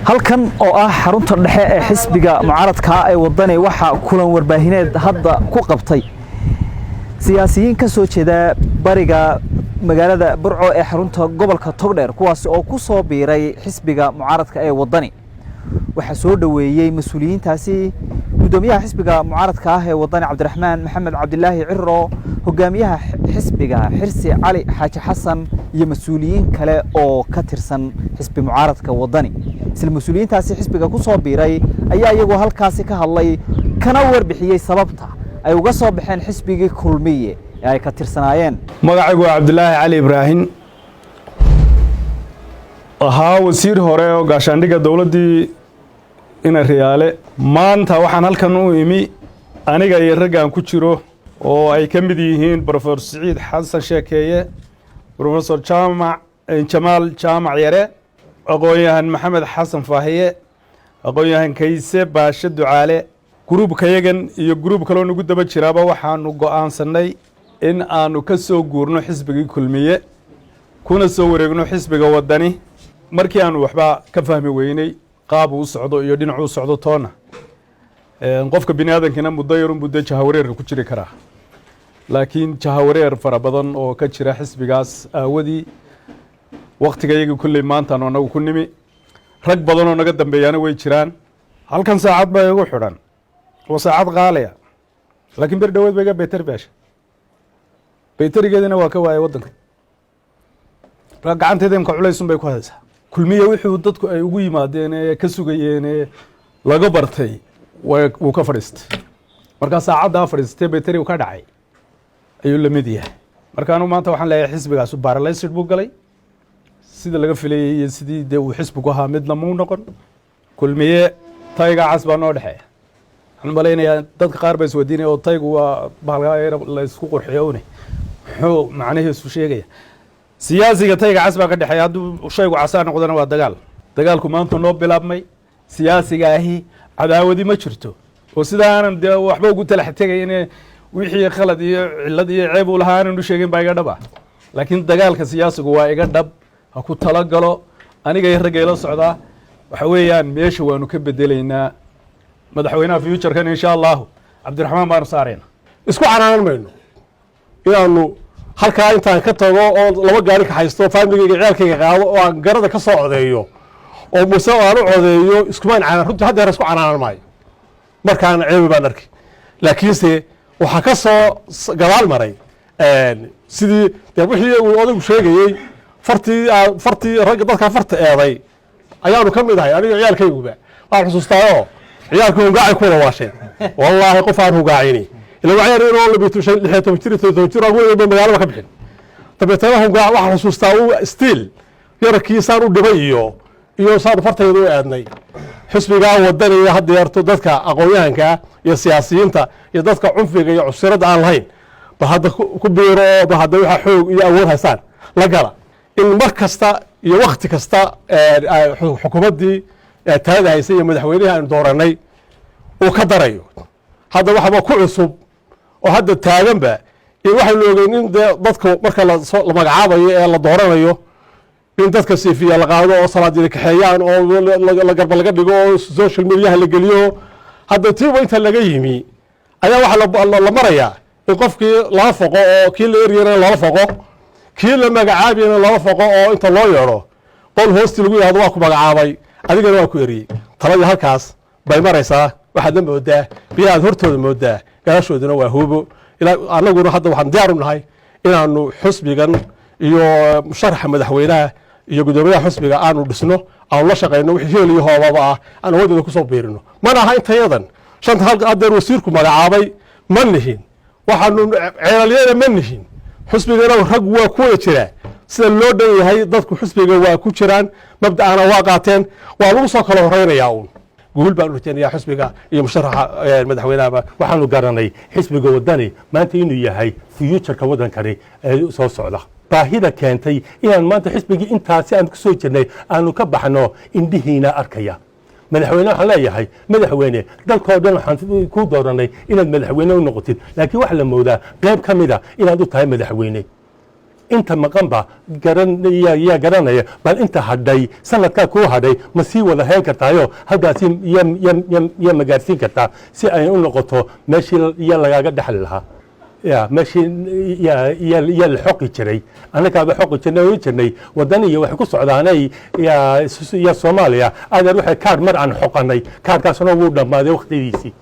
halkan oo ah xarunta dhexe ee xisbiga mucaaradka ee waddani waxa kulan warbaahineed hadda ku qabtay siyaasiyiin ka soo jeeda bariga magaalada Burco ee xarunta gobolka Togdheer kuwaas oo ku soo biiray xisbiga mucaaradka ee waddani waxa soo dhaweeyay mas'uuliyiintaasi gudoomiyaha xisbiga mucaaradka ah ee waddani Cabdiraxmaan Maxamed Cabdilaahi Cirro hogaamiyaha xisbiga Xirsi Cali Xaaji Xasan iyo mas'uuliyiin kale oo ka tirsan xisbi mucaaradka waddani isla mas'uuliyiintaasi xisbiga ku soo biiray ayaa iyagu halkaasi ka hadlay kana warbixiyay sababta ay uga soo baxeen xisbigii kulmiye ee ay ka tirsanaayeen magacaygu Cabdilaahi Cali Ibrahim ahaa wasiir hore oo gaashaandhigga dawladdii ina riyaale maanta waxaan halkan u imi aniga iyo raggan ku jiro oo ay ka mid yihiin Professor Saciid Xasan Sheekeeye Professor Jamaal Jaamac Yare aqoonyahan Maxamed Xasan Faahiye aqoonyahan Kayse Baasha Ducaale gruubkayagan iyo gruub kale oo nagu daba jiraaba waxaanu go'aansanay in aanu ka soo guurno xisbigii kulmiye kuna soo wareegno xisbiga waddani markii aanu waxba ka fahmi weynay qaab uu socdo iyo dhinac uu socdo toona qofka bini'aadankina muddo yar muddo jahawareer ku jiri kara laakiin jahawareer fara badan oo ka jira xisbigaas aawadii waqtigayaga kulli maanta anagu ku nimi rag badan oo naga dambeeyana way jiraan halkan saacad baa igu xidhan oo saacad qaaliya laakiin bir dhaweed bayga beetar baasha beetarigeedina waa ka waayay waddanka gacanteeda imka culaysun bay ku hadaysaa kulmiye wuxuu dadku ay ugu yimaadeen ee ka sugayeen ee laga bartay wuu ka fadhiistay markaa saacaddaa fadhiistay beetari uu ka dhacay ayuu la mid yahay markaanu maanta waxaan leeyahay xisbigaasu baaralaysir buu galay sida laga filayay iyo sidii dee uu xisbigu ahaa midna muu noqon kulmiye tayga cas baa noo dhexeeya waxaan malaynayaa dadka qaar ba isweydiinaya oo taygu waa bahalka la isku qurxiyo une muxuu macnihiisu sheegaya siyaasiga tayga cas baa ka dhexeeya hadduu shaygu casaa noqdana waa dagaalku maanta noo bilaabmay siyaasiga ahi cadaawadi ma jirto oo sida aanan dee waxba ugu talax tegay in wixii khalad iyo cillad iyo ceeb uu lahaa aanan u sheegin baa iga dhab ah laakiin dagaalka siyaasigu waa iga dhab ha ku talagalo aniga iyo ragga ila socdaa waxa weeyaan meesha waanu ka bedelaynaa madaxweynaha future-kan insha allahu Cabdiraxmaan baanu saarayna isku canaanan mayno inaanu halkaa intaan ka tago oo laba gaari ka haysto faamigayga ciyaalkayga qaado oo aan garada ka soo codeeyo oo muse aan u codeeyo iskumaan canaan runtii hadda isku canaanan maayo markaan ceebi baan arkay laakiinse waxaa ka soo gadaal maray sidii dee wixii uu odaygu sheegayey fartii ragga dadkaa farta eeday ayaanu ka mid ahay aniga ciyaalkayguba waan xusuustaayo ciyaalku hungaacay ku wada waasheen wallaahi qof aan hungaacini ila waxyar inoo labiito 16 jir aan weyn magaalada ka bixin tabeetana hungaac waxaan xusuustaa uu stiil yarkiisaan u dhibay iyo saan fartayda u aadnay xisbiga waddani hadda yarto dadka aqoonyahanka iyo siyaasiyiinta iyo dadka cunfiga iyo cusrada aan lahayn ba hadda ku biiro ba hadda waxa xoog iyo awood haystaan la gala in mar kasta iyo waqti kasta xukuumaddii taada haysay iyo madaxweynaha aan dooranay uu ka darayo hadda waxba ku cusub oo hadda taaganba in waxaan ogeyn in dadka marka la magacaabayo ee la dooranayo in dadka siifiya la qaado oo salaadii kaxeeyaan oo la garba laga dhigo oo social media la geliyo hadda tiiba inta laga yimi ayaa waxa la marayaa in qofkii la foqo oo kii la eriyana la foqo kii la magacaabiyana la foqo oo inta loo yeero qol hoosti lagu yiraahdo waa ku magacaabay adigana waa ku eriyay talada halkaas bay maraysaa waxaad moodaa biyaha hortooda moodaa gaashooduna waa hubo ilaa anaguna hadda waxaan diyaar u nahay inaanu xisbigan iyo musharaxa madaxweynaha iyo gudoomiyaha xisbiga aanu dhisno aan la shaqeyno wixii heel iyo hoobaba ah aan wadada ku soo biirino mana aha intayadan shanta halka adeer wasiirku magacaabay ma nihin waxaanu ceeliyada ma nihin xisbigana rag waa ku wada jira sida loo dhan yahay dadku xisbiga waa ku jiraan mabda'ana waa qaateen waa lagu soo kala horeynayaa uun guul baan u rajaynayaa xisbiga iyo musharaxa madaxweynaha waxaanu garanay xisbiga waddani maanta inuu yahay future-ka waddankani ee soo socda baahida keentay inaan maanta xisbigii intaasi aan ku soo jirnay aanu ka baxno indhihiina arkaya madaxweyne waxaan leeyahay madaxweyne dalkoo dhan waxaan ku dooranay inaad madaxweyne u noqotid laakiin waxa la moodaa qayb ka mida inaad u tahay madaxweyne inta maqanba yaa garanaya bal inta hadhay sanadkaa kuu hadhay ma sii wada hayn kartaayo halkaasi yaa magaarsiin kartaa si ay u noqoto meeshii yaa lagaaga dhexli lahaa ya meeshii yaa la xoqi jiray annagaaba xoqi jirnay oo jirnay waddani iyo waxay ku socdaanay yaa Soomaaliya adeer waxay kaar mar aan xoqanay kaarkaasna wuu dhammaaday waqtigiisii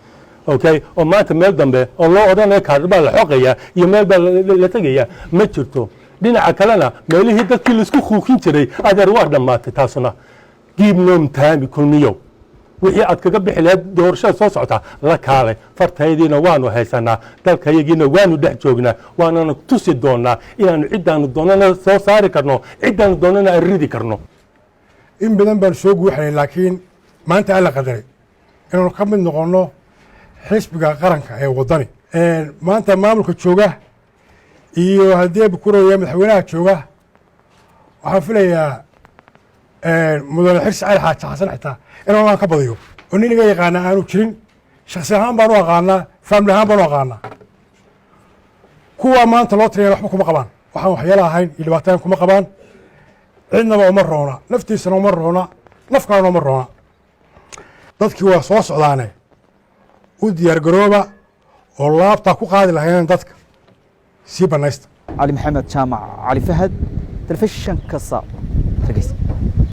okay oo maanta meel dambe oo loo odhanayo kaar baa la xoqaya iyo meel baa la tagaya ma jirto dhinaca kalena meelihii dadkii la isku xuuqin jiray adeer waa dhammaatay taasuna giibnoom taami kulmiyo wixii aad kaga bixi lahayd doorashada soo socota la kaalay fartaydiina waanu haysanaa dalkayagiina waanu dhex joognaa waanana tusi doonaa inaanu ciddaanu doonana soo saari karno ciddaanu doonana aan ridi karno in badan baan soo guuxnay laakiin maanta alla qadaray inaanu ka mid noqonno xisbiga qaranka ee waddani maanta maamulka jooga iyo haddii bukuraya madaxweynaha jooga waxaan filayaa mudane xirsi cali xaaji xasan xitaa inaan aan ka badiyo oo nin iga yaqaana aanu jirin shaksi ahaan baan u aqaanaa faamili ahaan baan u aqaanaa kuwa maanta loo tiriyana waxba kuma qabaan waxaan waxyeelo ahayn iyo dhibaatooyin kuma qabaan cidnaba uma roona naftiisana uma roona naf kalena uma roona dadkii waa soo socdaane u diyaar garooba oo laabtaa ku qaadi lahayn dadka sii banaysta علي محمد جامع علي فهد تلفزيون كسا